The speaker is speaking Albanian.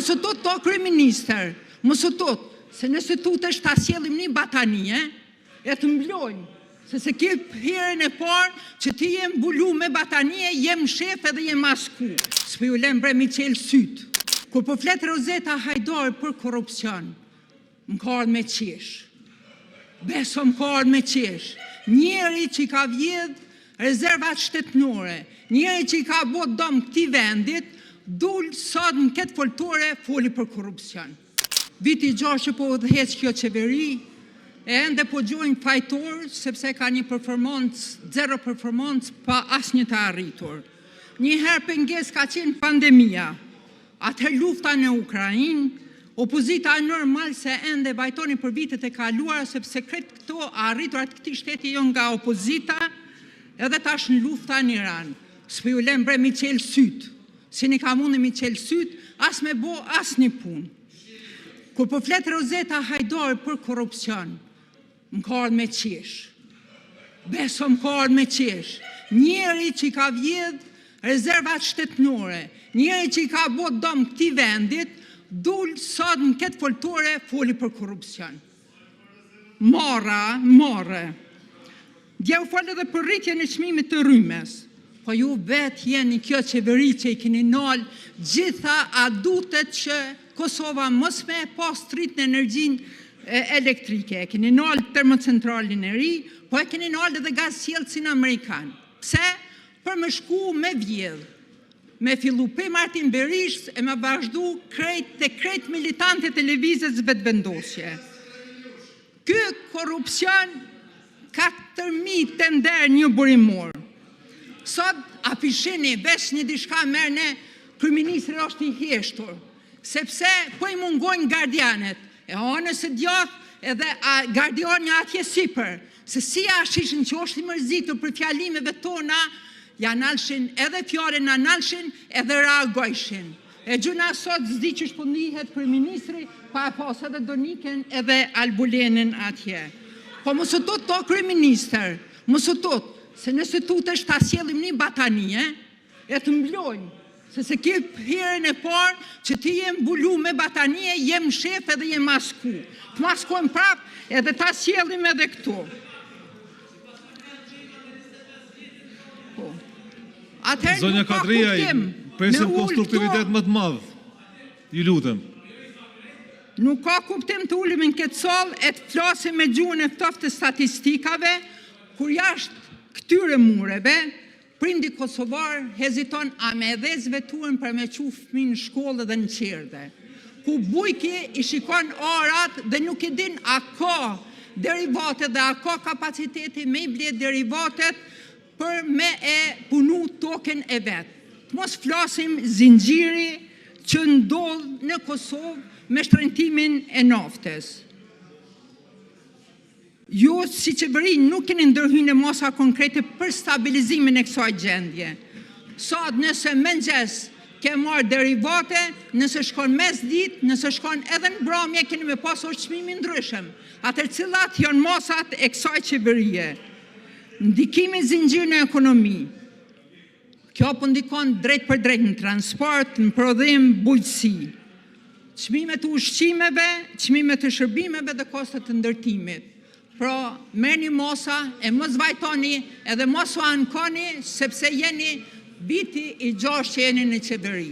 mos u tot to kryeministër, mos u tot, se nëse tutesh ta sjellim një batanie, e të mblojnë, se ki herën e parë që ti jem mbulu me batanie, jem shef edhe jem masku. S'po ju lem bre mi qelë sytë. Kur po flet Rozeta Hajdari për korrupsion, më ka ardhur me qesh. Beso më ka ardhur me qesh. Njeri që ka vjedh rezervat shtetënore, njeri që ka bot dom këtij vendit, dul sot në këtë foltore foli për korrupsion. Viti 6 që po udhëheq kjo qeveri, e ende po gjojnë fajtor, sepse ka një performancë, zero performancë, pa asnjë të arritur. Një herë pengesë ka qenë pandemia, atëherë lufta në Ukrainë, opozita e normal se ende vajtoni për vitet e kaluara, sepse kretë këto arritur atë këtij shteti jo nga opozita, edhe tash në lufta në Iran. S'po ju lem bre mi qelë sytë, si një ka mundë mi qelë sytë, as me bo as një punë. Kur po flet Rozeta Hajdari për korrupsion, më ka ardhur me qesh. Beso më ka ardhur me qesh. Njeri që ka vjedh rezervat shtetënore, njeri që ka bot dom këtij vendit, dul sot në këtë foltore foli për korrupsion. Morë. Dje u folë edhe për rritjen e çmimit të rrymes. Po ju vetë jeni kjo qeveri që i keni nal gjitha adutet që Kosova mos me pas rrit në energjinë elektrike. E keni nal termocentralin e ri, po e keni nal edhe gazsjellësin amerikan. Pse? Për me shku me vjedh. Me fillu pe Martin Berisht e me vazhdu krejt militantët e lëvizjes vetëvendosje. Ky korrupsion 4.000 tender një burimor. Sot afishini vesh një diçka merne, kryeministri është i heshtur, sepse po i mungojnë gardianet, e anës së djathtë edhe gardiani atje sipër, se si ashishin që është i mërzitur për fjalimeve tona, janë alshin edhe fjalën analshin edhe reagojshin. E gjuna sot zdi që shpëndihet kryeministri, pa e pas edhe Doniken edhe Albulenin atje. Po mos u tot to kryeministër, mos u tot, se nëse tutesh ta sjellim një batanie, e të mblojnë, se ki herën e parë që ti jem mbulu me batanie, jem shef edhe jem masku. Të maskojmë prap edhe ta sjellim edhe këtu. Zonja Kadriaj, presim konstruktivitet më të madh. Ju lutem. Nuk ka kuptim të ulem në këtë sallë e të flasim me gjuhën e ftoftë të statistikave, kur jashtë këtyre mureve, prindi kosovar heziton a me edhezve tuën për me qu fëmijë në shkollë dhe në qerdhe. Ku bujki i shikon orat dhe nuk i din a ka derivatet dhe a ka kapaciteti me i blet derivatet për me e punu token e vetë. Të mos flasim zinxhiri që ndodh në Kosovë me shtrëntimin e naftes. Ju si qeveri nuk keni ndërhyrë në mosa konkrete për stabilizimin e kësaj gjendje. Sot nëse mëngjes ke marrë derivate, nëse shkon mes ditë, nëse shkon edhe në mbrëmje, keni me pasur çmime ndryshëm. Atëherë cilat janë mosat e kësaj qeverie? Ndikimi i zinxhirit në ekonomi. Kjo po ndikon drejt për drejt në transport, në prodhim, bujqësi. Çmimet e ushqimeve, çmimet e shërbimeve dhe kostet të ndërtimit. Pra, merrni mosa e mos vajtoni edhe mos u ankoni sepse jeni viti i 6 që jeni në qeveri.